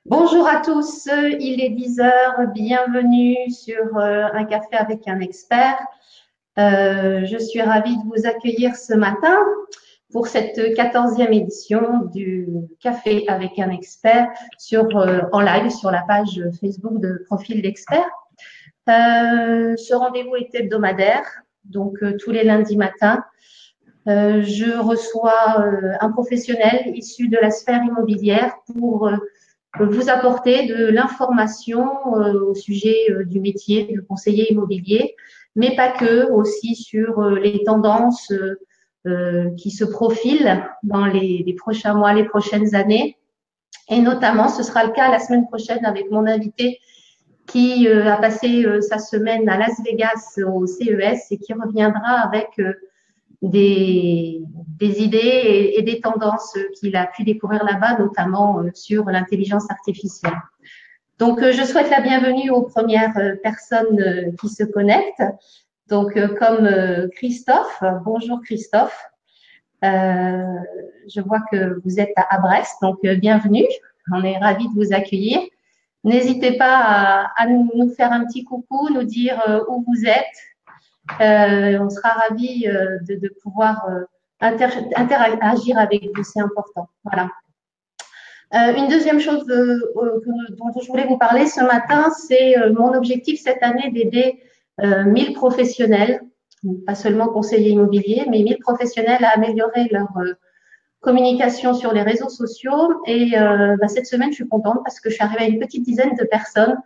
Bonjour à tous, il est 10 heures. Bienvenue sur un café avec un expert. Je suis ravie de vous accueillir ce matin pour cette 14e édition du café avec un expert en live sur la page Facebook de Profil d'expert. Ce rendez-vous est hebdomadaire, donc tous les lundis matins. Je reçois un professionnel issu de la sphère immobilière pour vous apporter de l'information au sujet du métier de conseiller immobilier, mais pas que, aussi sur les tendances qui se profilent dans les prochains mois, les prochaines années. Et notamment, ce sera le cas la semaine prochaine avec mon invité qui a passé sa semaine à Las Vegas au CES et qui reviendra avec des idées et des tendances qu'il a pu découvrir là-bas, notamment sur l'intelligence artificielle. Donc, je souhaite la bienvenue aux premières personnes qui se connectent. Donc, comme Christophe, bonjour Christophe. Je vois que vous êtes à Brest, donc bienvenue. On est ravis de vous accueillir. N'hésitez pas à nous faire un petit coucou, nous dire où vous êtes. On sera ravis de pouvoir interagir avec vous, c'est important. Voilà. Une deuxième chose dont je voulais vous parler ce matin, c'est mon objectif cette année d'aider 1000 professionnels, pas seulement conseillers immobiliers, mais 1000 professionnels à améliorer leur communication sur les réseaux sociaux. Et cette semaine, je suis contente parce que je suis arrivée à une petite dizaine de personnes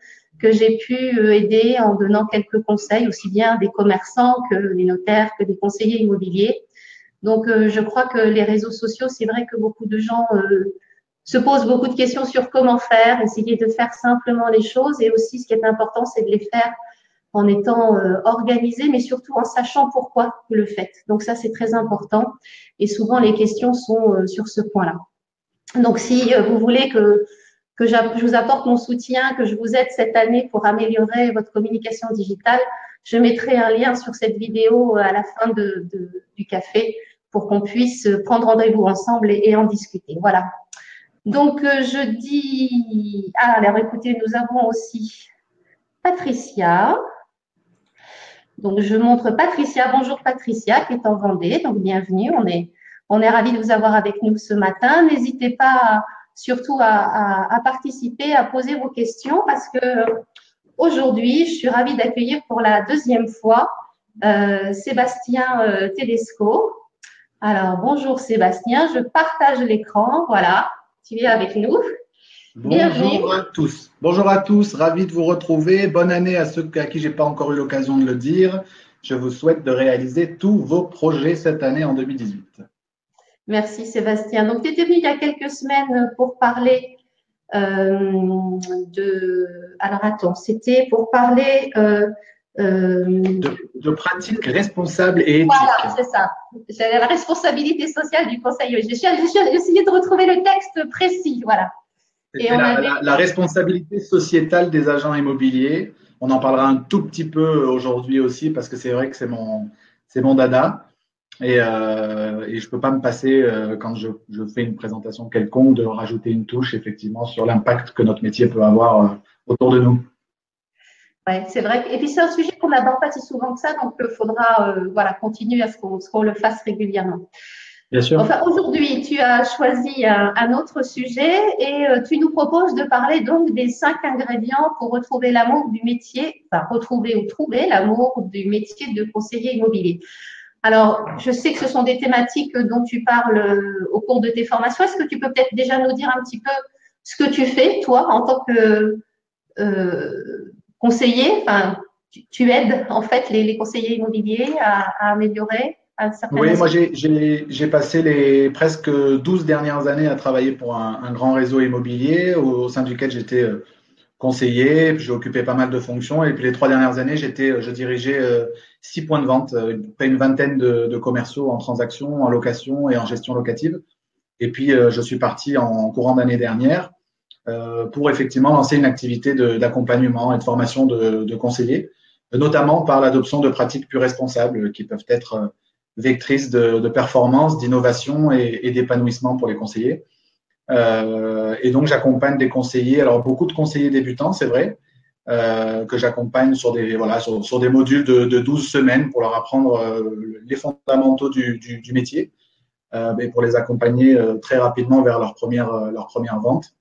que j'ai pu aider en donnant quelques conseils, aussi bien des commerçants que les notaires, que des conseillers immobiliers. Donc, je crois que les réseaux sociaux, c'est vrai que beaucoup de gens se posent beaucoup de questions sur comment faire, essayer de faire simplement les choses. Et aussi, ce qui est important, c'est de les faire en étant organisé, mais surtout en sachant pourquoi vous le faites. Donc, ça, c'est très important. Et souvent, les questions sont sur ce point-là. Donc, si vous voulez que je vous apporte mon soutien, que je vous aide cette année pour améliorer votre communication digitale, je mettrai un lien sur cette vidéo à la fin du café pour qu'on puisse prendre rendez-vous ensemble et en discuter. Voilà. Donc, je dis… Ah, alors écoutez, nous avons aussi Patricia. Donc, je montre Patricia. Bonjour Patricia, qui est en Vendée. Donc, bienvenue. On est ravis de vous avoir avec nous ce matin. N'hésitez pas surtout à participer, à poser vos questions parce que aujourd'hui, je suis ravie d'accueillir pour la deuxième fois Sébastien Tedesco. Alors, bonjour Sébastien, je partage l'écran. Voilà, tu es avec nous. Bienvenue. Bonjour à tous. Bonjour à tous, ravi de vous retrouver. Bonne année à ceux à qui j'ai pas encore eu l'occasion de le dire. Je vous souhaite de réaliser tous vos projets cette année en 2018. Merci Sébastien. Donc, tu étais venu il y a quelques semaines pour parler Alors, attends, c'était pour parler… de pratiques responsables et éthiques. Voilà, c'est ça. J'ai la responsabilité sociale du conseil. J'ai essayé de retrouver le texte précis. Voilà. Et la responsabilité sociétale des agents immobiliers. On en parlera un tout petit peu aujourd'hui aussi parce que c'est vrai que c'est mon dada. Et je ne peux pas me passer, quand je fais une présentation quelconque, de rajouter une touche effectivement sur l'impact que notre métier peut avoir autour de nous. Oui, c'est vrai. Et puis, c'est un sujet qu'on n'aborde pas si souvent que ça, donc il faudra continuer à ce qu'on le fasse régulièrement. Bien sûr. Enfin, aujourd'hui, tu as choisi un autre sujet et tu nous proposes de parler donc des 5 ingrédients pour retrouver l'amour du métier, enfin retrouver ou trouver l'amour du métier de conseiller immobilier. Alors, je sais que ce sont des thématiques dont tu parles au cours de tes formations. Est-ce que tu peux peut-être déjà nous dire un petit peu ce que tu fais, toi, en tant que conseiller? Enfin, tu aides en fait les conseillers immobiliers à améliorer un certain… Oui, moi j'ai passé les presque 12 dernières années à travailler pour un grand réseau immobilier au sein duquel j'étais conseiller, puis j'ai occupé pas mal de fonctions. Et puis les 3 dernières années, je dirigeais 6 points de vente, près une vingtaine de commerciaux en transaction, en location et en gestion locative. Et puis je suis parti en courant d'année dernière pour effectivement lancer une activité d'accompagnement et de formation de conseillers, notamment par l'adoption de pratiques plus responsables qui peuvent être vectrices de performance, d'innovation et d'épanouissement pour les conseillers. Et donc, j'accompagne des conseillers, alors beaucoup de conseillers débutants, c'est vrai, que j'accompagne sur sur des modules de 12 semaines pour leur apprendre les fondamentaux du métier, mais pour les accompagner très rapidement vers leur première vente.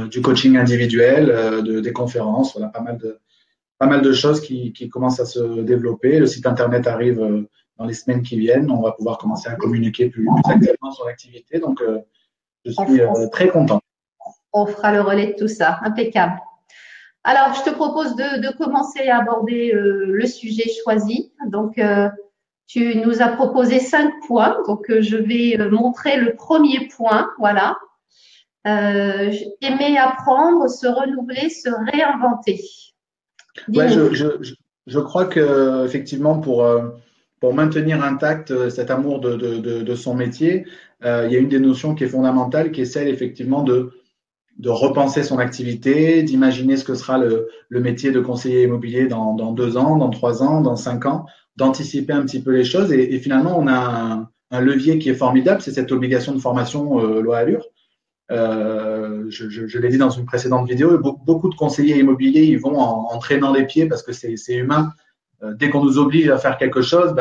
Du coaching individuel, des conférences, voilà, pas mal de choses qui commencent à se développer. Le site internet arrive dans les semaines qui viennent. On va pouvoir commencer à communiquer plus activement sur l'activité. Donc, je suis très content. On fera le relais de tout ça. Impeccable. Alors, je te propose de commencer à aborder le sujet choisi. Donc, tu nous as proposé 5 points. Donc, je vais montrer le premier point. Voilà. Aimer apprendre, se renouveler, se réinventer. Ouais, je crois que effectivement pour maintenir intact cet amour de son métier, il y a une des notions qui est fondamentale, qui est celle effectivement de repenser son activité, d'imaginer ce que sera le métier de conseiller immobilier dans 2 ans, dans 3 ans, dans 5 ans, d'anticiper un petit peu les choses. Et finalement, on a un levier qui est formidable, c'est cette obligation de formation loi Allure. Je l'ai dit dans une précédente vidéo, beaucoup de conseillers immobiliers, ils vont en traînant les pieds parce que c'est humain. Dès qu'on nous oblige à faire quelque chose,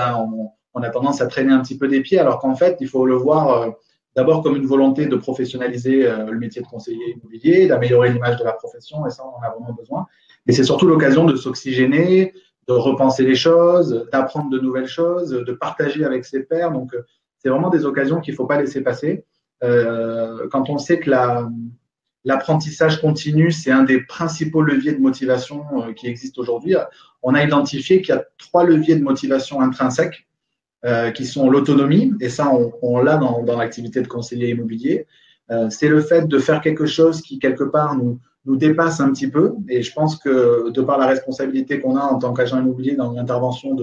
on a tendance à traîner un petit peu des pieds, alors qu'en fait, il faut le voir d'abord comme une volonté de professionnaliser le métier de conseiller immobilier, d'améliorer l'image de la profession, et ça, on en a vraiment besoin. Et c'est surtout l'occasion de s'oxygéner, de repenser les choses, d'apprendre de nouvelles choses, de partager avec ses pairs. Donc, c'est vraiment des occasions qu'il ne faut pas laisser passer. Quand on sait que l'apprentissage continu, c'est un des principaux leviers de motivation qui existent aujourd'hui, on a identifié qu'il y a 3 leviers de motivation intrinsèques qui sont l'autonomie, et ça, on l'a dans l'activité de conseiller immobilier. C'est le fait de faire quelque chose qui, quelque part, nous dépasse un petit peu. Et je pense que, de par la responsabilité qu'on a en tant qu'agent immobilier dans l'intervention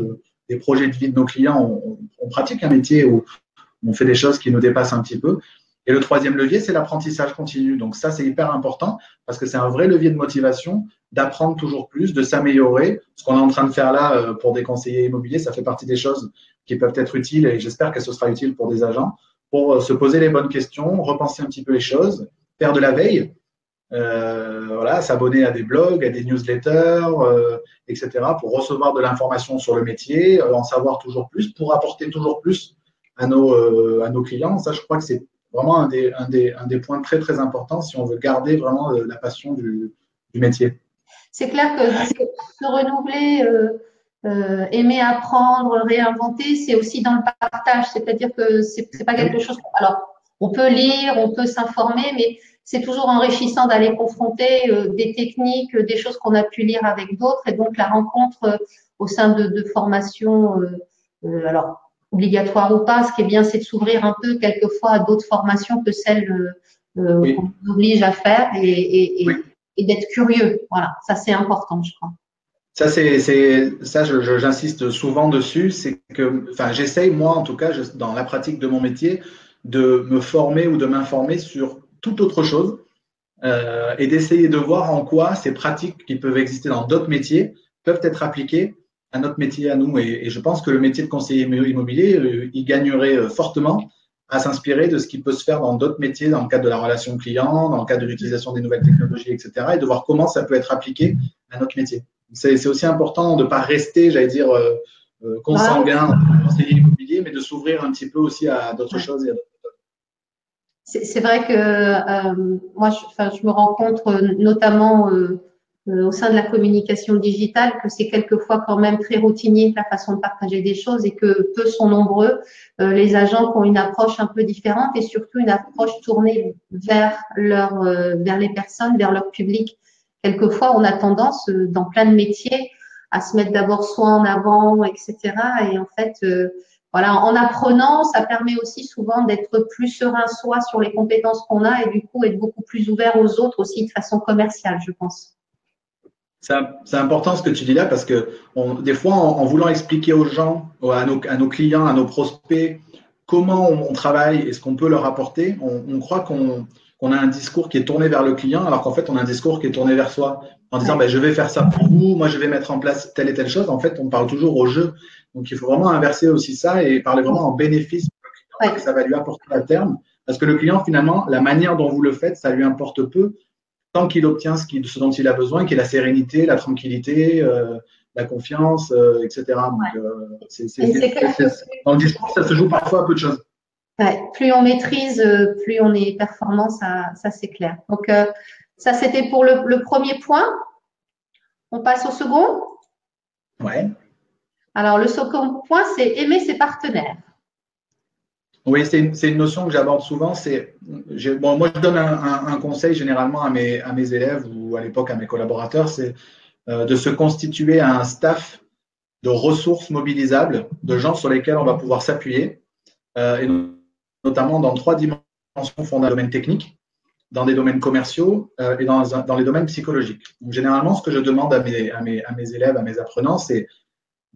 des projets de vie de nos clients, on pratique un métier où on fait des choses qui nous dépassent un petit peu. Et le 3e levier, c'est l'apprentissage continu. Donc ça, c'est hyper important parce que c'est un vrai levier de motivation d'apprendre toujours plus, de s'améliorer. Ce qu'on est en train de faire là pour des conseillers immobiliers, ça fait partie des choses qui peuvent être utiles, et j'espère que ce sera utile pour des agents, pour se poser les bonnes questions, repenser un petit peu les choses, faire de la veille, voilà, s'abonner à des blogs, à des newsletters, etc., pour recevoir de l'information sur le métier, en savoir toujours plus, pour apporter toujours plus à nos clients. Ça, je crois que c'est vraiment un des points très, très importants si on veut garder vraiment la passion du métier. C'est clair que se renouveler, aimer apprendre, réinventer, c'est aussi dans le partage. C'est-à-dire que c'est pas quelque chose. Alors, on peut lire, on peut s'informer, mais c'est toujours enrichissant d'aller confronter des techniques, des choses qu'on a pu lire avec d'autres. Et donc, la rencontre au sein de formations, alors obligatoire ou pas, ce qui est bien, c'est de s'ouvrir un peu quelquefois à d'autres formations que celles Oui. qu'on nous oblige à faire et Oui. d'être curieux. Voilà, ça c'est important, je crois. Ça, j'insiste souvent dessus, c'est que, enfin, j'essaye, moi, en tout cas, dans la pratique de mon métier, de me former ou de m'informer sur toute autre chose et d'essayer de voir en quoi ces pratiques qui peuvent exister dans d'autres métiers peuvent être appliquées à notre métier à nous. Et je pense que le métier de conseiller immobilier, il gagnerait fortement à s'inspirer de ce qui peut se faire dans d'autres métiers, dans le cadre de la relation client, dans le cadre de l'utilisation des nouvelles technologies, etc., et de voir comment ça peut être appliqué à notre métier. C'est aussi important de ne pas rester, j'allais dire, consanguin en conseiller immobilier, mais de s'ouvrir un petit peu aussi à d'autres choses et à d'autres méthodes. C'est vrai que moi, je me rends compte notamment au sein de la communication digitale que c'est quelquefois quand même très routinier la façon de partager des choses et que peu sont nombreux les agents qui ont une approche un peu différente et surtout une approche tournée vers les personnes, vers leur public. Quelquefois, on a tendance dans plein de métiers à se mettre d'abord soi en avant, etc. Et en fait, voilà, en apprenant, ça permet aussi souvent d'être plus serein soi sur les compétences qu'on a et du coup être beaucoup plus ouvert aux autres aussi de façon commerciale, je pense. C'est important ce que tu dis là parce que des fois, en voulant expliquer aux gens, à nos clients, à nos prospects, comment on travaille et ce qu'on peut leur apporter, on croit qu'on a un discours qui est tourné vers le client alors qu'en fait, on a un discours qui est tourné vers soi en disant je vais faire ça pour vous, moi je vais mettre en place telle et telle chose. En fait, on parle toujours au jeu. Donc, il faut vraiment inverser aussi ça et parler vraiment en bénéfice pour le client, que ça va lui apporter à terme Parce que le client, finalement, la manière dont vous le faites, ça lui importe peu tant qu'il obtient ce dont il a besoin, qui est la sérénité, la tranquillité, la confiance, etc. Donc, dans le discours, ça se joue parfois à peu de choses. Ouais, plus on maîtrise, plus on est performant, ça c'est clair. Donc, ça, c'était pour le premier point. On passe au second. Ouais. Alors, le second point, c'est aimer ses partenaires. Oui, c'est une notion que j'aborde souvent. Moi, je donne un conseil généralement à mes élèves ou à l'époque à mes collaborateurs, c'est de se constituer un staff de ressources mobilisables, de gens sur lesquels on va pouvoir s'appuyer, et notamment dans 3 dimensions fondamentales, dans le domaine technique, dans des domaines commerciaux et dans les domaines psychologiques. Donc, généralement, ce que je demande à mes élèves, à mes apprenants, c'est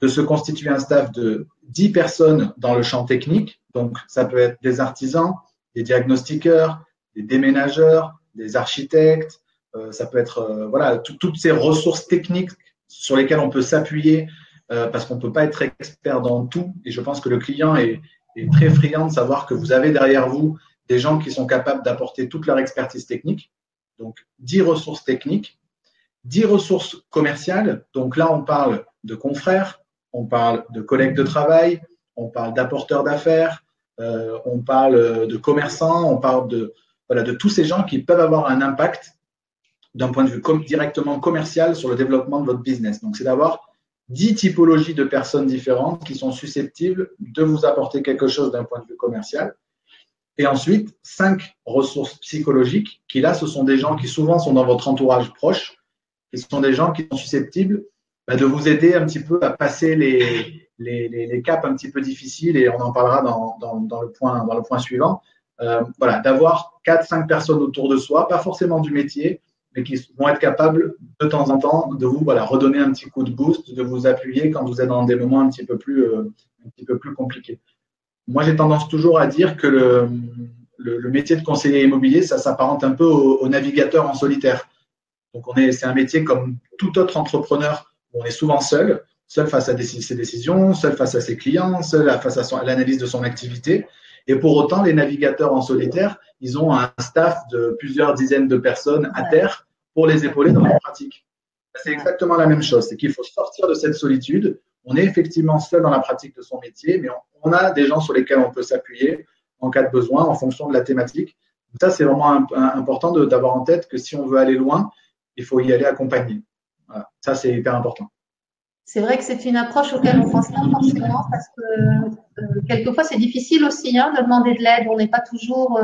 de se constituer un staff de 10 personnes dans le champ technique. Donc, ça peut être des artisans, des diagnostiqueurs, des déménageurs, des architectes. Ça peut être voilà, toutes ces ressources techniques sur lesquelles on peut s'appuyer parce qu'on ne peut pas être expert dans tout. Et je pense que le client est très friand de savoir que vous avez derrière vous des gens qui sont capables d'apporter toute leur expertise technique. Donc, 10 ressources techniques, 10 ressources commerciales. Donc là, on parle de confrères, on parle de collègues de travail, on parle d'apporteurs d'affaires, on parle de commerçants, on parle de tous ces gens qui peuvent avoir un impact d'un point de vue directement commercial sur le développement de votre business. Donc, c'est d'avoir 10 typologies de personnes différentes qui sont susceptibles de vous apporter quelque chose d'un point de vue commercial. Et ensuite, 5 ressources psychologiques qui, là, ce sont des gens qui souvent sont dans votre entourage proche, et ce sont des gens qui sont susceptibles de vous aider un petit peu à passer les caps un petit peu difficiles, et on en parlera dans le point suivant. Voilà, d'avoir 4-5 personnes autour de soi, pas forcément du métier, mais qui vont être capables de temps en temps de vous redonner un petit coup de boost, de vous appuyer quand vous êtes dans des moments un petit peu plus compliqués. Moi, j'ai tendance toujours à dire que le métier de conseiller immobilier, ça s'apparente un peu au navigateur en solitaire. Donc, c'est un métier comme tout autre entrepreneur où on est souvent seul face à ses décisions, seul face à ses clients, seul face à l'analyse de son activité. Et pour autant, les navigateurs en solitaire, ils ont un staff de plusieurs dizaines de personnes à terre pour les épauler dans leur pratique. C'est exactement la même chose. C'est qu'il faut sortir de cette solitude. On est effectivement seul dans la pratique de son métier, mais on a des gens sur lesquels on peut s'appuyer en cas de besoin, en fonction de la thématique. Donc ça, c'est vraiment important d'avoir en tête que si on veut aller loin, il faut y aller accompagné. Voilà. Ça, c'est hyper important. C'est vrai que c'est une approche auquel on pense pas forcément parce que quelquefois c'est difficile aussi de demander de l'aide. On n'est pas toujours,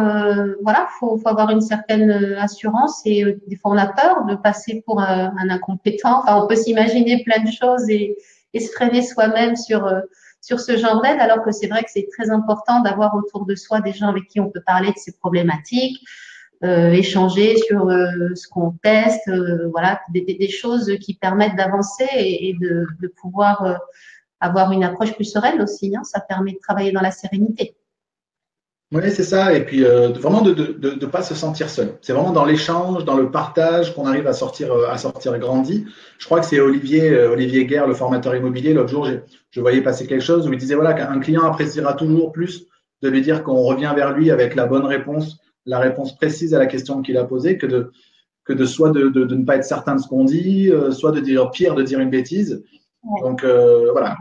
faut avoir une certaine assurance et des fois on a peur de passer pour un incompétent. Enfin, on peut s'imaginer plein de choses et se freiner soi-même sur ce genre d'aide, alors que c'est vrai que c'est très important d'avoir autour de soi des gens avec qui on peut parler de ces problématiques. Échanger sur ce qu'on teste, des choses qui permettent d'avancer et de pouvoir avoir une approche plus sereine aussi. Ça permet de travailler dans la sérénité. Oui, c'est ça. Et puis, vraiment de ne pas se sentir seul. C'est vraiment dans l'échange, dans le partage qu'on arrive à sortir grandi. Je crois que c'est Olivier Guerre, le formateur immobilier. L'autre jour, je voyais passer quelque chose où il disait qu'un client appréciera toujours plus de lui dire qu'on revient vers lui avec la bonne réponse, la réponse précise à la question qu'il a posée, que de soit de ne pas être certain de ce qu'on dit, soit de dire pire, de dire une bêtise. Ouais. Donc, voilà,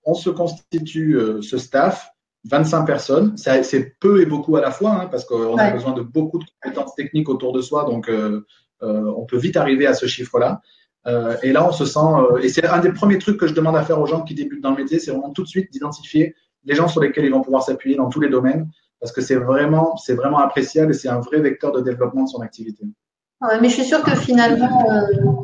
on se constitue ce staff, 25 personnes. C'est peu et beaucoup à la fois, parce qu'on a besoin de beaucoup de compétences techniques autour de soi, donc on peut vite arriver à ce chiffre-là. Et là, on se sent… et c'est un des premiers trucs que je demande à faire aux gens qui débutent dans le métier, c'est vraiment tout de suite d'identifier les gens sur lesquels ils vont pouvoir s'appuyer dans tous les domaines, parce que c'est vraiment appréciable et c'est un vrai vecteur de développement de son activité. Ouais, mais je suis sûre que finalement,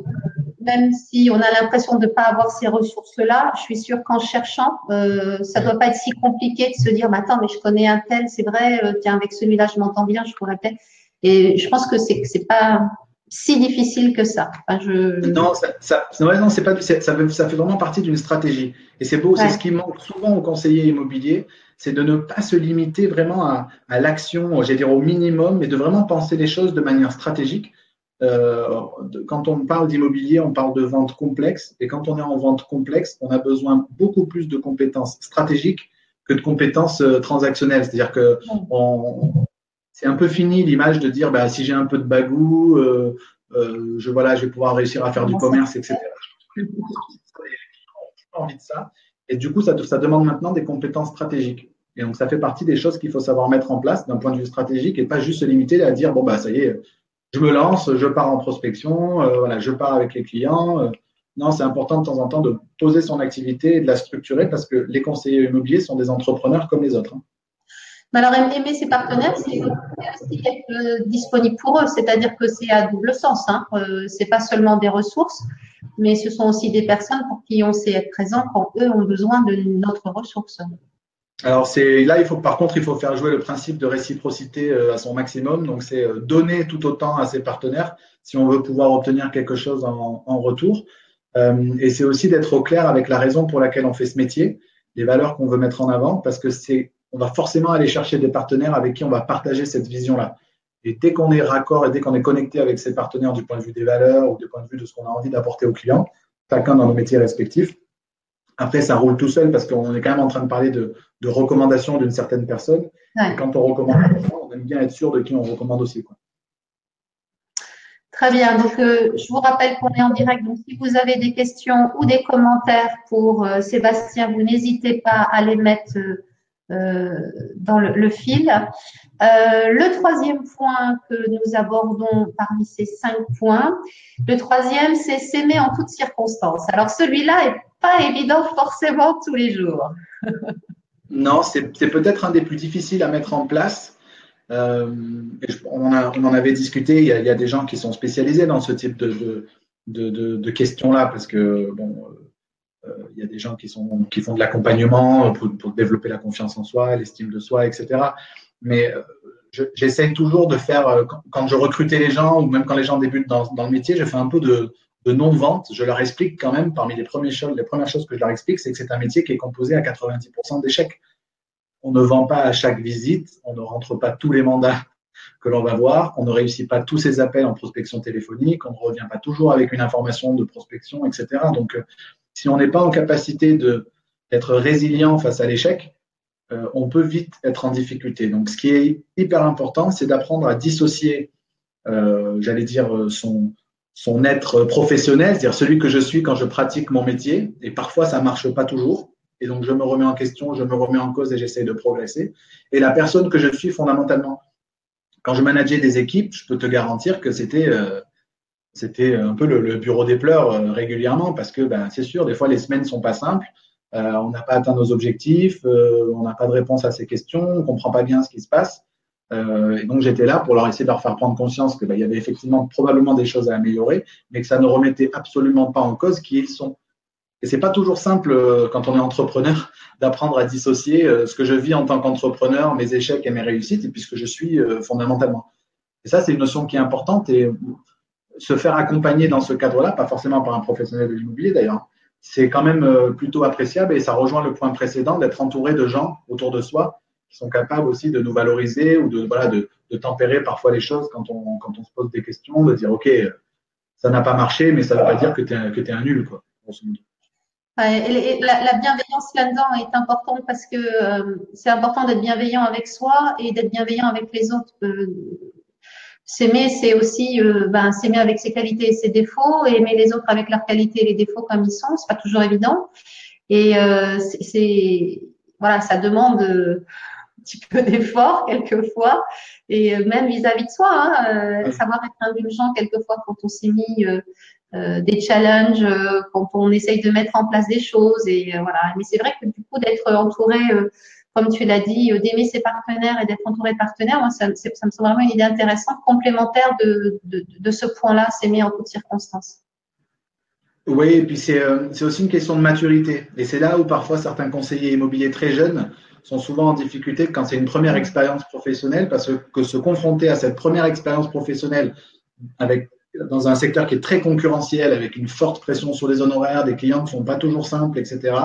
même si on a l'impression de ne pas avoir ces ressources-là, je suis sûre qu'en cherchant, ça ne doit pas être si compliqué de se dire, attends, mais je connais un tel, c'est vrai, tiens, avec celui-là, je m'entends bien, je pourrais peut-être… Et je pense que c'est pas si difficile que ça. Enfin, Non, c'est pas, ça fait vraiment partie d'une stratégie. Et c'est beau, c'est ce qui manque souvent aux conseillers immobiliers, c'est de ne pas se limiter vraiment à l'action, j'allais dire au minimum, mais de vraiment penser les choses de manière stratégique. Quand on parle d'immobilier, on parle de vente complexe. Et quand on est en vente complexe, on a besoin beaucoup plus de compétences stratégiques que de compétences transactionnelles. C'est-à-dire que c'est un peu fini l'image de dire bah, si j'ai un peu de bagou, je vais pouvoir réussir à faire du commerce, etc. Je n'ai pas envie de ça. Et du coup, ça demande maintenant des compétences stratégiques. Et donc, ça fait partie des choses qu'il faut savoir mettre en place d'un point de vue stratégique et pas juste se limiter à dire bon, bah, ça y est, je me lance, je pars en prospection, voilà, je pars avec les clients. Non, c'est important de temps en temps de poser son activité et de la structurer parce que les conseillers immobiliers sont des entrepreneurs comme les autres. Mais alors, aimer ses partenaires, c'est aussi être disponible pour eux, c'est-à-dire que c'est à double sens. Hein. C'est pas seulement des ressources, mais ce sont aussi des personnes pour qui on sait être présent quand eux ont besoin de notre ressource. Alors là, par contre, il faut faire jouer le principe de réciprocité à son maximum. Donc, c'est donner tout autant à ses partenaires si on veut pouvoir obtenir quelque chose en retour. Et c'est aussi d'être au clair avec la raison pour laquelle on fait ce métier, les valeurs qu'on veut mettre en avant, parce que on va forcément aller chercher des partenaires avec qui on va partager cette vision-là. Et dès qu'on est raccord et dès qu'on est connecté avec ses partenaires du point de vue des valeurs ou du point de vue de ce qu'on a envie d'apporter aux clients, chacun dans nos métiers respectifs, après, ça roule tout seul parce qu'on est quand même en train de parler de recommandations d'une certaine personne. Ouais. Et quand on recommande, on aime bien être sûr de qui on recommande aussi, quoi. Très bien. Donc, je vous rappelle qu'on est en direct. Donc, si vous avez des questions ou des commentaires pour Sébastien, vous n'hésitez pas à les mettre dans le fil. Le troisième point que nous abordons parmi ces 5 points, le troisième, c'est s'aimer en toutes circonstances. Alors, celui-là n'est pas évident forcément tous les jours. Non, c'est peut-être un des plus difficiles à mettre en place. On en avait discuté, il y a des gens qui sont spécialisés dans ce type de questions-là parce que bon, il y a des gens qui font de l'accompagnement pour développer la confiance en soi, l'estime de soi, etc. Mais j'essaye toujours de faire, quand je recrutais les gens ou même quand les gens débutent dans le métier, je fais un peu de non-vente. Je leur explique quand même, parmi les premières choses que je leur explique, c'est que c'est un métier qui est composé à 90% d'échecs. On ne vend pas à chaque visite, on ne rentre pas tous les mandats que l'on va voir, on ne réussit pas tous ces appels en prospection téléphonique, on ne revient pas toujours avec une information de prospection, etc. Donc, si on n'est pas en capacité d'être résilient face à l'échec, on peut vite être en difficulté. Donc, ce qui est hyper important, c'est d'apprendre à dissocier, j'allais dire, son être professionnel, c'est-à-dire celui que je suis quand je pratique mon métier, et parfois ça ne marche pas toujours. Et donc, je me remets en question, je me remets en cause et j'essaie de progresser. Et la personne que je suis fondamentalement. Quand je manageais des équipes, je peux te garantir que c'était un peu le bureau des pleurs régulièrement parce que c'est sûr, des fois, les semaines ne sont pas simples. On n'a pas atteint nos objectifs, on n'a pas de réponse à ces questions, on ne comprend pas bien ce qui se passe. Et donc, j'étais là pour essayer de leur faire prendre conscience qu'il y avait effectivement probablement des choses à améliorer, mais que ça ne remettait absolument pas en cause qui ils sont. Et c'est pas toujours simple quand on est entrepreneur d'apprendre à dissocier ce que je vis en tant qu'entrepreneur, mes échecs et mes réussites, et puis ce que je suis fondamentalement. Et ça, c'est une notion qui est importante et se faire accompagner dans ce cadre-là, pas forcément par un professionnel de l'immobilier d'ailleurs, c'est quand même plutôt appréciable et ça rejoint le point précédent d'être entouré de gens autour de soi qui sont capables aussi de nous valoriser ou de tempérer parfois les choses quand on se pose des questions, de dire OK, ça n'a pas marché, mais ça ne veut pas dire que tu es un nul, quoi. Et la bienveillance là-dedans est importante parce que c'est important d'être bienveillant avec soi et d'être bienveillant avec les autres. S'aimer, c'est aussi s'aimer avec ses qualités et ses défauts, et aimer les autres avec leurs qualités et les défauts comme ils sont. C'est pas toujours évident. Et ça demande un petit peu d'effort quelquefois, et même vis-à-vis de soi, savoir être indulgent quelquefois quand on s'est mis des challenges, quand on essaye de mettre en place des choses. Et voilà. Mais c'est vrai que du coup, d'être entouré, comme tu l'as dit, d'aimer ses partenaires et d'être entouré de partenaires, moi, ça me semble vraiment une idée intéressante, complémentaire de ce point-là, s'aimer en toutes circonstances. Oui, et puis c'est aussi une question de maturité. Et c'est là où parfois certains conseillers immobiliers très jeunes sont souvent en difficulté quand c'est une première expérience professionnelle, parce que se confronter à cette première expérience professionnelle dans un secteur qui est très concurrentiel, avec une forte pression sur les honoraires, des clients qui ne sont pas toujours simples, etc.,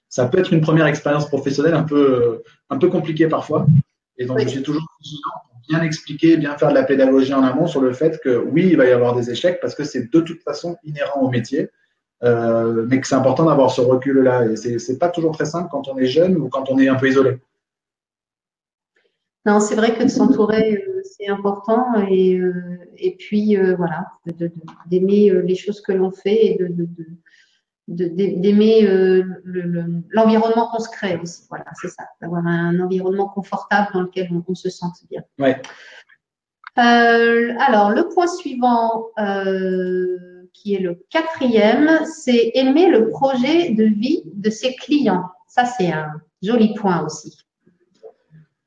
ça peut être une première expérience professionnelle un peu compliquée parfois. Et donc, je suis toujours vigilant pour bien expliquer, bien faire de la pédagogie en amont sur le fait que oui, il va y avoir des échecs parce que c'est de toute façon inhérent au métier, mais que c'est important d'avoir ce recul-là. Et c'est pas toujours très simple quand on est jeune ou quand on est un peu isolé. Non, c'est vrai que de s'entourer, c'est important et puis voilà, d'aimer les choses que l'on fait et d'aimer l'environnement qu'on se crée aussi. Voilà, c'est ça, d'avoir un environnement confortable dans lequel on se sente bien. Ouais. Alors, le point suivant, qui est le 4e, c'est aimer le projet de vie de ses clients. Ça, c'est un joli point aussi.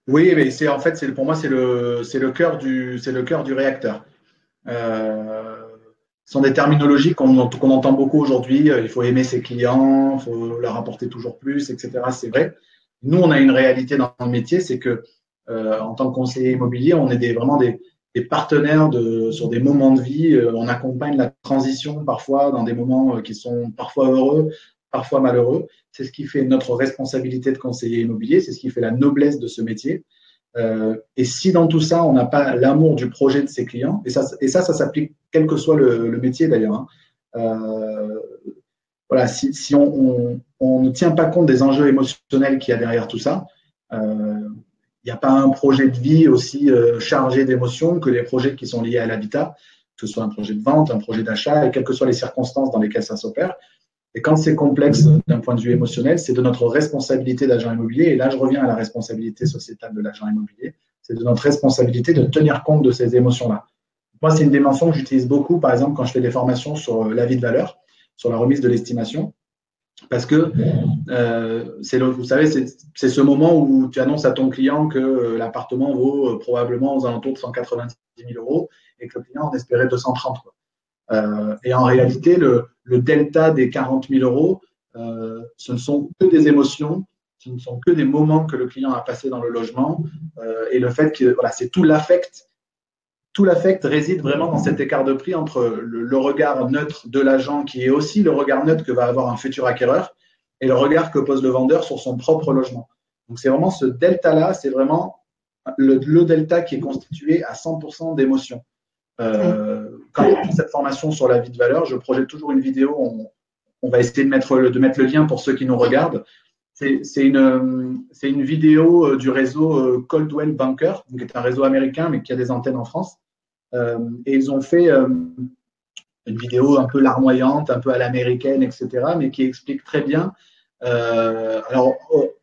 Oui, mais c'est en fait, pour moi, c'est le cœur du réacteur. Ce sont des terminologies qu'on entend beaucoup aujourd'hui. Il faut aimer ses clients, il faut leur apporter toujours plus, etc. C'est vrai. Nous, on a une réalité dans le métier, c'est que en tant que conseiller immobilier, on est vraiment des partenaires sur des moments de vie. On accompagne la transition parfois dans des moments qui sont parfois heureux, parfois malheureux. C'est ce qui fait notre responsabilité de conseiller immobilier, c'est ce qui fait la noblesse de ce métier. Et si dans tout ça, on n'a pas l'amour du projet de ses clients, et ça s'applique quel que soit le métier d'ailleurs, hein, voilà, si on ne tient pas compte des enjeux émotionnels qu'il y a derrière tout ça, il n'y a pas un projet de vie aussi chargé d'émotions que les projets qui sont liés à l'habitat, que ce soit un projet de vente, un projet d'achat, et quelles que soient les circonstances dans lesquelles ça s'opère. Et quand c'est complexe d'un point de vue émotionnel, c'est de notre responsabilité d'agent immobilier. Et là, je reviens à la responsabilité sociétale de l'agent immobilier. C'est de notre responsabilité de tenir compte de ces émotions-là. Moi, c'est une dimension que j'utilise beaucoup, par exemple, quand je fais des formations sur l'avis de valeur, sur la remise de l'estimation. Parce que, vous savez, c'est ce moment où tu annonces à ton client que l'appartement vaut probablement aux alentours de 190 000 euros et que le client en espérait 230, quoi. Et en réalité, le delta des 40 000 euros, ce ne sont que des émotions, ce ne sont que des moments que le client a passés dans le logement et le fait que voilà, c'est tout l'affect. Tout l'affect réside vraiment dans cet écart de prix entre le regard neutre de l'agent, qui est aussi le regard neutre que va avoir un futur acquéreur, et le regard que pose le vendeur sur son propre logement. Donc, c'est vraiment ce delta-là, c'est vraiment le delta qui est constitué à 100% d'émotions. Quand on fait cette formation sur la vie de valeur, je projette toujours une vidéo. On va essayer de mettre le lien pour ceux qui nous regardent. C'est une vidéo du réseau Coldwell Banker, qui est un réseau américain, mais qui a des antennes en France. Et ils ont fait une vidéo un peu larmoyante, un peu à l'américaine, etc., mais qui explique très bien. Alors,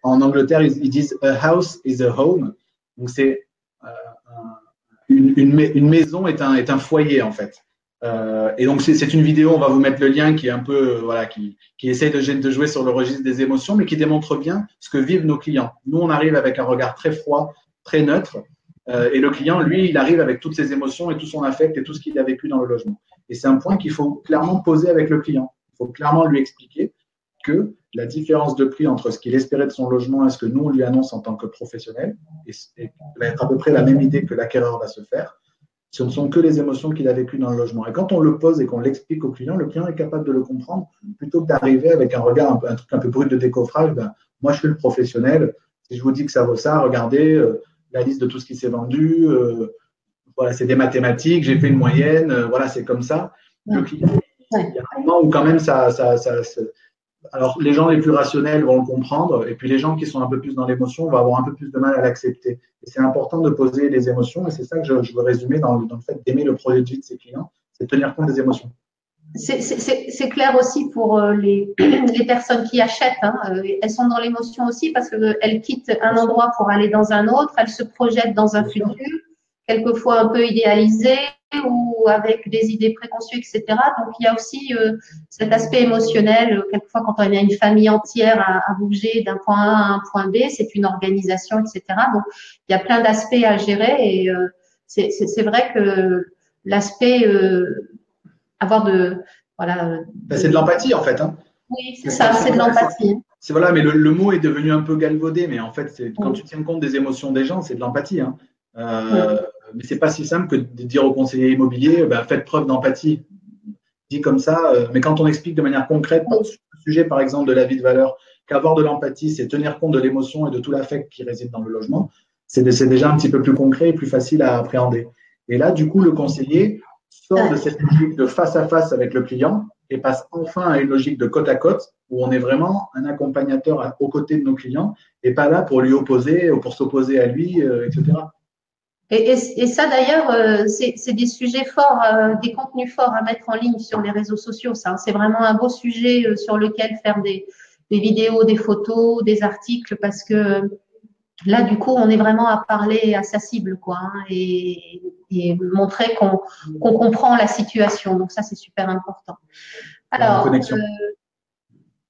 en Angleterre, ils disent « A house is a home ». Donc, c'est une maison est un foyer, en fait. Et donc, c'est une vidéo, on va vous mettre le lien, qui est un peu, voilà, qui essaie de jouer sur le registre des émotions, mais qui démontre bien ce que vivent nos clients. Nous, on arrive avec un regard très froid, très neutre, et le client, lui, il arrive avec toutes ses émotions et tout son affect et tout ce qu'il a vécu dans le logement. Et c'est un point qu'il faut clairement poser avec le client. Il faut clairement lui expliquer que la différence de prix entre ce qu'il espérait de son logement et ce que nous, on lui annonce en tant que professionnel, et va être à peu près la même idée que l'acquéreur va se faire. Ce ne sont que les émotions qu'il a vécues dans le logement. Et quand on le pose et qu'on l'explique au client, le client est capable de le comprendre, plutôt que d'arriver avec un regard, un truc un peu brut de décoffrage. Ben, moi, je suis le professionnel. Si je vous dis que ça vaut ça, regardez la liste de tout ce qui s'est vendu. Voilà, c'est des mathématiques, j'ai fait une moyenne. Voilà, c'est comme ça. Le client, il y a un moment où quand même alors, les gens les plus rationnels vont le comprendre, et puis les gens qui sont un peu plus dans l'émotion vont avoir un peu plus de mal à l'accepter. Et c'est important de poser les émotions, et c'est ça que je veux résumer dans le fait d'aimer le projet de vie de ses clients, c'est de tenir compte des émotions. C'est clair aussi pour les personnes qui achètent, hein, elles sont dans l'émotion aussi parce qu'elles quittent un endroit pour aller dans un autre, elles se projettent dans un futur, quelquefois un peu idéalisé ou avec des idées préconçues, etc. Donc, il y a aussi cet aspect émotionnel. Quelquefois, quand on a une famille entière à bouger d'un point A à un point B, c'est une organisation, etc. Donc, il y a plein d'aspects à gérer et c'est vrai que l'aspect avoir de… voilà. C'est de l'empathie, en fait. Hein. Oui, c'est ça, c'est de l'empathie. Voilà, mais le mot est devenu un peu galvaudé, mais en fait, quand tu tiens compte des émotions des gens, c'est de l'empathie. Hein. Mais c'est pas si simple que de dire au conseiller immobilier, ben, faites preuve d'empathie. Dit comme ça, mais quand on explique de manière concrète, sur le sujet par exemple de la vie de valeur, qu'avoir de l'empathie, c'est tenir compte de l'émotion et de tout l'affect qui réside dans le logement, c'est déjà un petit peu plus concret et plus facile à appréhender. Et là, du coup, le conseiller sort de cette logique de face à face avec le client et passe enfin à une logique de côte à côte où on est vraiment un accompagnateur aux côtés de nos clients et pas là pour lui opposer ou pour s'opposer à lui, etc. Et ça, d'ailleurs, c'est des sujets forts, des contenus forts à mettre en ligne sur les réseaux sociaux. Ça, c'est vraiment un beau sujet sur lequel faire des vidéos, des photos, des articles, parce que là, du coup, on est vraiment à parler à sa cible, quoi, hein, et montrer qu'on comprend la situation. Donc ça, c'est super important. Alors,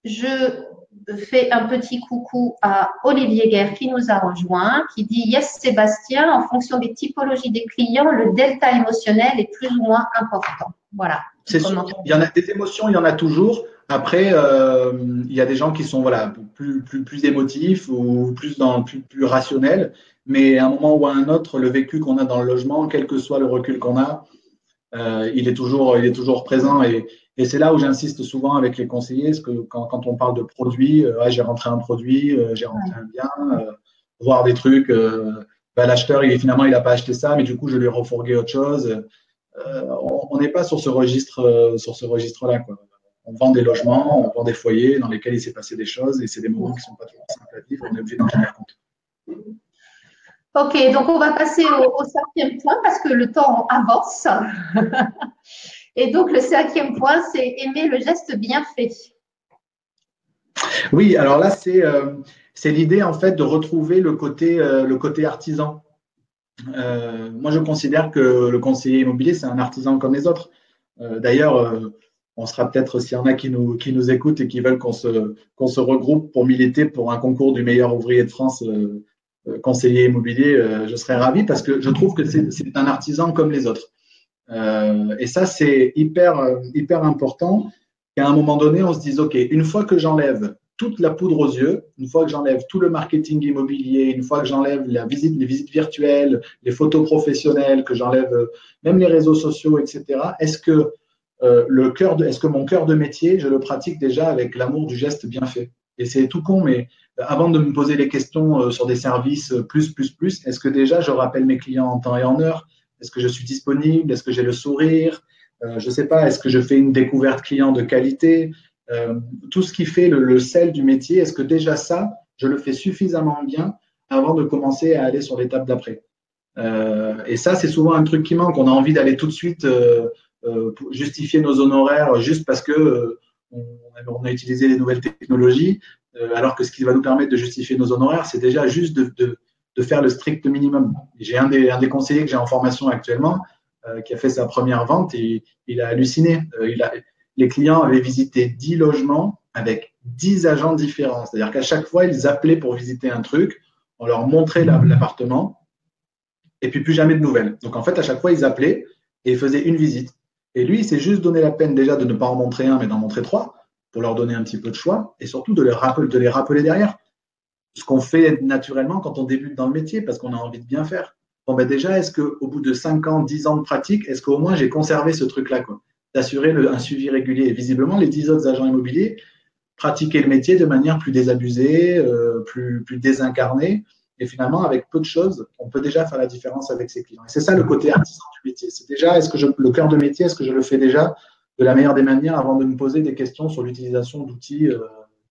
je fais un petit coucou à Olivier Guerre qui nous a rejoint, qui dit « Yes, Sébastien, en fonction des typologies des clients, le delta émotionnel est plus ou moins important. » Voilà. C'est sûr. Il y en a des émotions, il y en a toujours. Après, il y a des gens qui sont voilà, plus émotifs ou plus rationnels. Mais à un moment ou à un autre, le vécu qu'on a dans le logement, quel que soit le recul qu'on a, il est toujours présent. Et c'est là où j'insiste souvent avec les conseillers, parce que quand on parle de produits, j'ai rentré un produit, j'ai rentré un bien, voir des trucs, l'acheteur, finalement, il n'a pas acheté ça, mais du coup, je lui ai refourgué autre chose. On n'est pas sur ce registre-là, quoi. On vend des logements, on vend des foyers dans lesquels il s'est passé des choses et c'est des moments qui ne sont pas toujours simples à vivre. On est obligé d'en tenir compte. Ok, donc on va passer au cinquième point parce que le temps avance. Et donc le cinquième point, c'est aimer le geste bien fait. Oui, alors là, c'est l'idée en fait de retrouver le côté artisan. Moi, je considère que le conseiller immobilier, c'est un artisan comme les autres. D'ailleurs, on sera peut-être, s'il y en a qui nous écoutent et qui veulent qu'on se regroupe pour militer pour un concours du meilleur ouvrier de France, conseiller immobilier, je serais ravi parce que je trouve que c'est un artisan comme les autres. Et ça, c'est hyper important qu'à un moment donné, on se dise, OK, une fois que j'enlève toute la poudre aux yeux, une fois que j'enlève tout le marketing immobilier, une fois que j'enlève les visites virtuelles, les photos professionnelles, que j'enlève même les réseaux sociaux, etc., est-ce que mon cœur de métier, je le pratique déjà avec l'amour du geste bien fait? Et c'est tout con, mais avant de me poser les questions sur des services plus, est-ce que déjà je rappelle mes clients en temps et en heure? Est-ce que je suis disponible? Est-ce que j'ai le sourire? Je ne sais pas, est-ce que je fais une découverte client de qualité? Tout ce qui fait le sel du métier, est-ce que déjà ça, je le fais suffisamment bien avant de commencer à aller sur l'étape d'après? Et ça, c'est souvent un truc qui manque. On a envie d'aller tout de suite pour justifier nos honoraires juste parce que on a utilisé les nouvelles technologies, alors que ce qui va nous permettre de justifier nos honoraires, c'est déjà juste de faire le strict minimum. J'ai un des conseillers que j'ai en formation actuellement qui a fait sa première vente et il a halluciné. Les clients avaient visité 10 logements avec 10 agents différents. C'est-à-dire qu'à chaque fois, ils appelaient pour visiter un truc, on leur montrait l'appartement et puis plus jamais de nouvelles. Donc en fait, à chaque fois, ils appelaient et ils faisaient une visite. Et lui, il s'est juste donné la peine déjà de ne pas en montrer un, mais d'en montrer 3 pour leur donner un petit peu de choix et surtout de les rappeler derrière. Ce qu'on fait naturellement quand on débute dans le métier parce qu'on a envie de bien faire. Bon, ben déjà, est-ce qu'au bout de 5 ans, 10 ans de pratique, est-ce qu'au moins j'ai conservé ce truc-là, quoi, d'assurer un suivi régulier? Et visiblement, les 10 autres agents immobiliers pratiquaient le métier de manière plus désabusée, plus désincarnée. Et finalement, avec peu de choses, on peut déjà faire la différence avec ses clients. Et c'est ça le côté artisan du métier. C'est déjà, le cœur de métier, est-ce que je le fais déjà de la meilleure des manières avant de me poser des questions sur l'utilisation d'outils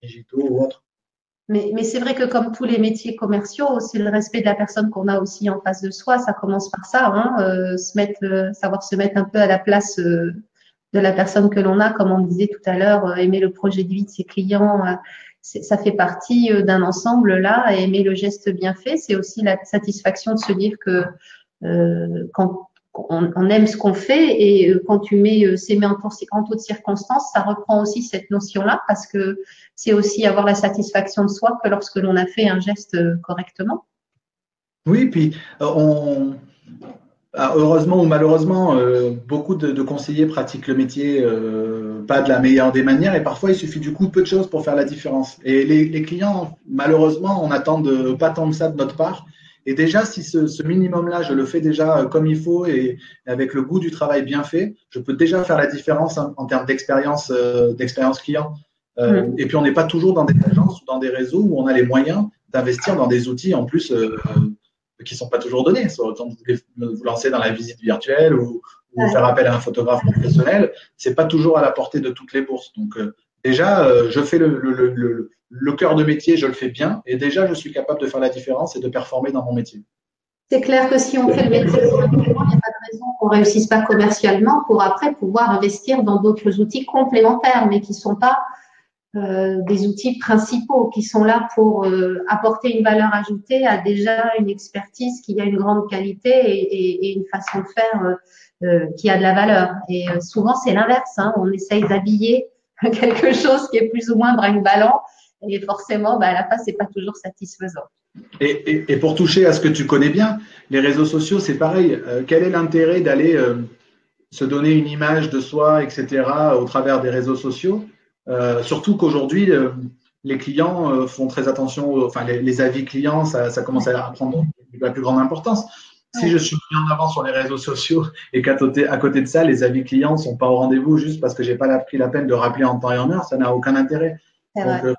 digitaux ou autres? Mais c'est vrai que comme tous les métiers commerciaux, c'est le respect de la personne qu'on a aussi en face de soi. Ça commence par ça, hein, savoir se mettre un peu à la place de la personne que l'on a, comme on disait tout à l'heure, aimer le projet de vie de ses clients. Ça fait partie d'un ensemble là. Et aimer le geste bien fait, c'est aussi la satisfaction de se dire que quand on aime ce qu'on fait et quand tu mets ces mains en toutes circonstances, ça reprend aussi cette notion-là parce que c'est aussi avoir la satisfaction de soi que lorsque l'on a fait un geste correctement. Oui, puis heureusement ou malheureusement, beaucoup de conseillers pratiquent le métier pas de la meilleure des manières et parfois il suffit du coup de peu de choses pour faire la différence. Et les clients, malheureusement, on attend pas tant de ça de notre part. Et déjà, si ce minimum-là, je le fais déjà comme il faut et avec le goût du travail bien fait, je peux déjà faire la différence en termes d'expérience client. Et puis, on n'est pas toujours dans des agences ou dans des réseaux où on a les moyens d'investir dans des outils en plus qui ne sont pas toujours donnés. Soit autant vous lancer dans la visite virtuelle ou ou faire appel à un photographe professionnel, c'est pas toujours à la portée de toutes les bourses. Donc, déjà, je fais le cœur de métier, je le fais bien, et déjà, je suis capable de faire la différence et de performer dans mon métier. C'est clair que si on fait le métier correctement, il n'y a pas de raison qu'on ne réussisse pas commercialement pour après pouvoir investir dans d'autres outils complémentaires, mais qui ne sont pas des outils principaux, qui sont là pour apporter une valeur ajoutée à déjà une expertise qui a une grande qualité et une façon de faire qui a de la valeur. Et souvent, c'est l'inverse, hein. On essaye d'habiller quelque chose qui est plus ou moins brinque-ballant et forcément, à la fin, c'est pas toujours satisfaisant. Et pour toucher à ce que tu connais bien, les réseaux sociaux, c'est pareil. Quel est l'intérêt d'aller se donner une image de soi, etc., au travers des réseaux sociaux? Surtout qu'aujourd'hui, les clients font très attention, enfin les avis clients, ça commence à prendre la plus grande importance. Si je suis mis en avant sur les réseaux sociaux et qu'à côté de ça, les avis clients ne sont pas au rendez-vous juste parce que je n'ai pas pris la peine de rappeler en temps et en heure, ça n'a aucun intérêt. Donc, étape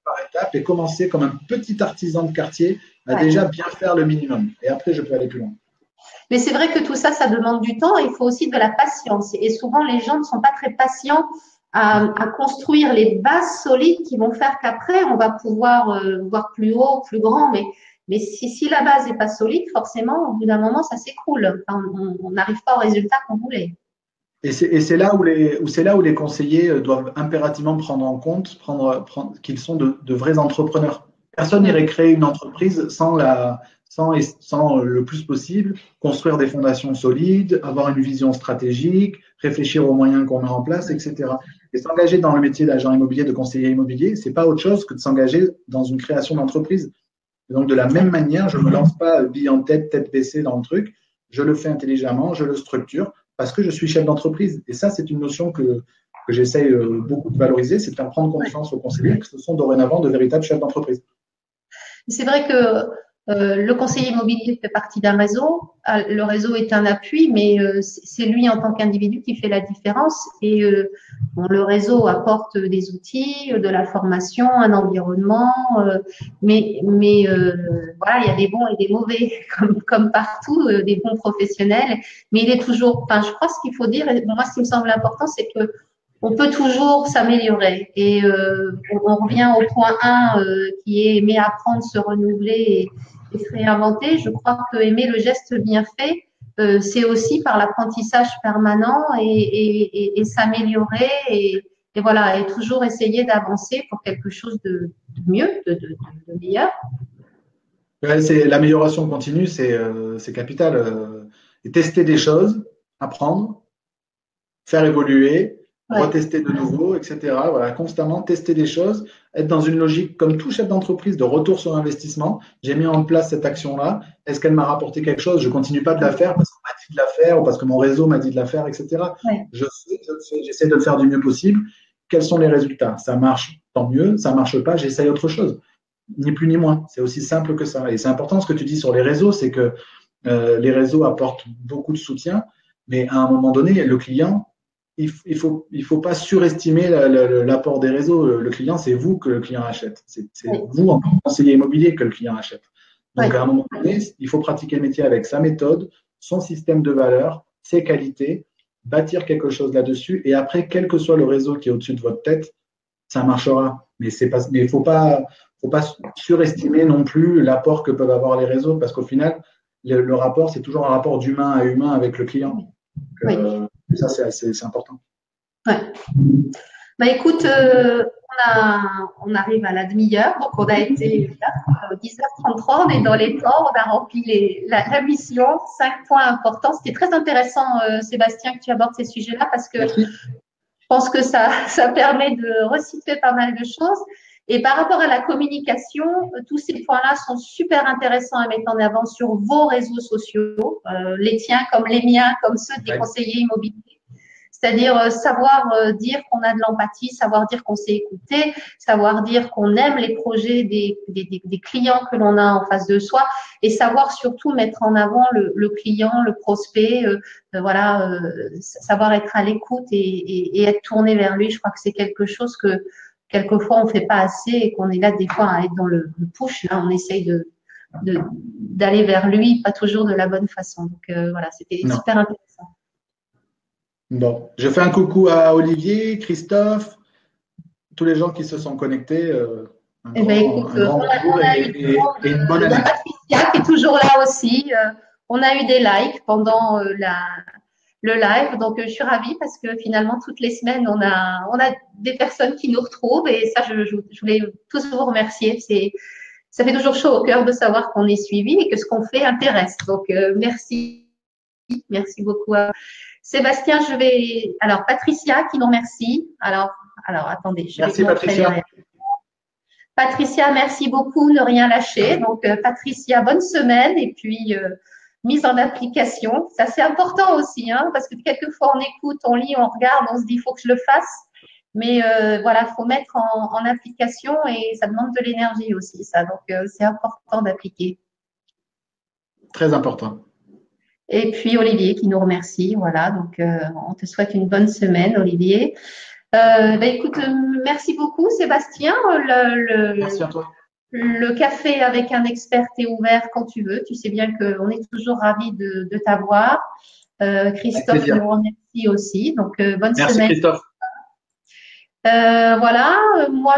par étape et commencer comme un petit artisan de quartier à déjà bien faire le minimum. Et après, je peux aller plus loin. Mais c'est vrai que tout ça, ça demande du temps. Il faut aussi de la patience. Et souvent, les gens ne sont pas très patients à construire les bases solides qui vont faire qu'après, on va pouvoir voir plus haut, plus grand. Mais si la base n'est pas solide, forcément, au bout d'un moment, ça s'écroule. Enfin, on n'arrive pas au résultat qu'on voulait. Et c'est là où les conseillers doivent impérativement prendre en compte qu'ils sont de vrais entrepreneurs. Personne n'irait créer une entreprise sans le plus possible construire des fondations solides, avoir une vision stratégique, réfléchir aux moyens qu'on met en place, etc. Et s'engager dans le métier d'agent immobilier, de conseiller immobilier, c'est pas autre chose que de s'engager dans une création d'entreprise. Et donc, de la même manière, je ne me lance pas bille en tête baissée dans le truc. Je le fais intelligemment, je le structure parce que je suis chef d'entreprise. Et ça, c'est une notion que j'essaye beaucoup de valoriser, c'est de faire prendre confiance aux conseillers que ce sont dorénavant de véritables chefs d'entreprise. C'est vrai que le conseiller immobilier fait partie d'un réseau. Le réseau est un appui, mais c'est lui en tant qu'individu qui fait la différence. Et le réseau apporte des outils, de la formation, un environnement, mais voilà, il y a des bons et des mauvais, comme partout, des bons professionnels. Mais il est toujours, enfin, je crois ce qu'il faut dire, et moi, ce qui me semble important, c'est que on peut toujours s'améliorer et on revient au point 1 qui est aimer apprendre, se renouveler et se réinventer. Je crois que aimer le geste bien fait, c'est aussi par l'apprentissage permanent et s'améliorer et voilà, et toujours essayer d'avancer pour quelque chose de mieux, de meilleur. Ouais, l'amélioration continue, c'est capital. Et tester des choses, apprendre, faire évoluer, retester de nouveau, etc. Voilà, constamment tester des choses, être dans une logique, comme tout chef d'entreprise, de retour sur investissement. J'ai mis en place cette action-là. Est-ce qu'elle m'a rapporté quelque chose? Je ne continue pas de la faire parce qu'on m'a dit de la faire ou parce que mon réseau m'a dit de la faire, etc. J'essaie de le faire du mieux possible. Quels sont les résultats? Ça marche, tant mieux. Ça ne marche pas, j'essaye autre chose. Ni plus ni moins. C'est aussi simple que ça. Et c'est important ce que tu dis sur les réseaux, c'est que les réseaux apportent beaucoup de soutien, mais à un moment donné, le client, il faut pas surestimer l'apport des réseaux. Le client, c'est vous que le client achète. C'est vous, en tant que conseiller immobilier, que le client achète. Donc, à un moment donné, il faut pratiquer le métier avec sa méthode, son système de valeurs, ses qualités, bâtir quelque chose là-dessus. Et après, quel que soit le réseau qui est au-dessus de votre tête, ça marchera. Mais il faut pas surestimer non plus l'apport que peuvent avoir les réseaux, parce qu'au final, le rapport, c'est toujours un rapport d'humain à humain avec le client. Donc, ça, c'est important. Ouais. Écoute, on arrive à la demi-heure, donc on a été 10h33, on est dans les temps, on a rempli la mission, 5 points importants. C'était très intéressant, Sébastien, que tu abordes ces sujets-là, parce que je pense que ça permet de resituer pas mal de choses. Et par rapport à la communication, tous ces points-là sont super intéressants à mettre en avant sur vos réseaux sociaux, les tiens comme les miens, comme ceux des conseillers immobiliers. C'est-à-dire savoir dire qu'on a de l'empathie, savoir dire qu'on s'est écouté, savoir dire qu'on aime les projets des clients que l'on a en face de soi et savoir surtout mettre en avant le client, le prospect, savoir être à l'écoute et être tourné vers lui. Je crois que c'est quelque chose que quelquefois on ne fait pas assez et qu'on est là des fois à être dans le push. Là, on essaye d'aller vers lui, pas toujours de la bonne façon. Donc voilà, c'était super intéressant. Bon, je fais un coucou à Olivier, Christophe, tous les gens qui se sont connectés. Eh ben, écoute, Un grand bonjour et une bonne il y a année. Patricia qui est toujours là aussi. On a eu des likes pendant le live, donc je suis ravie parce que finalement, toutes les semaines, on a des personnes qui nous retrouvent et ça, je voulais tous vous remercier. Ça fait toujours chaud au cœur de savoir qu'on est suivi et que ce qu'on fait intéresse. Donc, merci beaucoup. Sébastien, alors, Patricia qui nous remercie. Alors, attendez, je vais Merci vous montrer Patricia. derrière. Patricia, merci beaucoup, ne rien lâcher. Donc, Patricia, bonne semaine et puis mise en application. Ça, c'est important aussi, hein, parce que quelquefois, on écoute, on lit, on regarde, on se dit, il faut que je le fasse. Mais voilà, il faut mettre en application et ça demande de l'énergie aussi, ça. Donc, c'est important d'appliquer. Très important. Et puis, Olivier qui nous remercie. Voilà, donc on te souhaite une bonne semaine, Olivier. Écoute, merci beaucoup, Sébastien. Merci à toi. Le café avec un expert est ouvert quand tu veux. Tu sais bien qu'on est toujours ravis de t'avoir. Christophe nous remercie aussi. Donc, bonne Merci semaine. Christophe. Voilà, moi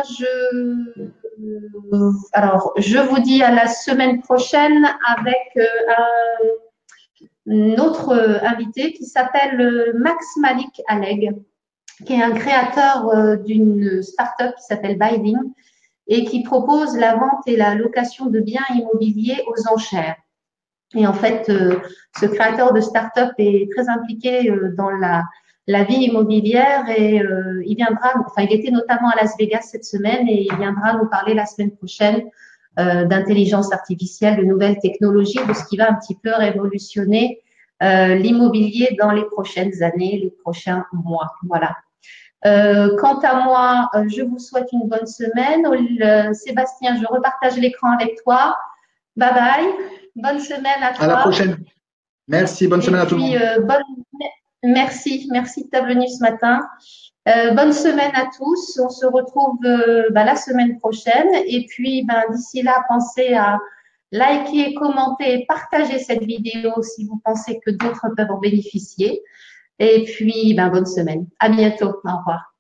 alors je vous dis à la semaine prochaine avec un autre invité qui s'appelle Max Malik Aleg, qui est un créateur d'une start-up qui s'appelle Byding et qui propose la vente et la location de biens immobiliers aux enchères. Et en fait, ce créateur de start-up est très impliqué dans la vie immobilière et il était notamment à Las Vegas cette semaine et il viendra nous parler la semaine prochaine d'intelligence artificielle, de nouvelles technologies, de ce qui va un petit peu révolutionner l'immobilier dans les prochaines années, les prochains mois. Voilà. Quant à moi, je vous souhaite une bonne semaine. Sébastien, je repartage l'écran avec toi. Bye bye. Bonne semaine à toi. À la prochaine. Merci. Bonne semaine à tout le monde. Merci de ta venue ce matin. Bonne semaine à tous. On se retrouve la semaine prochaine. Et puis, d'ici là, pensez à liker, commenter, partager cette vidéo si vous pensez que d'autres peuvent en bénéficier. Et puis, bonne semaine. À bientôt. Au revoir.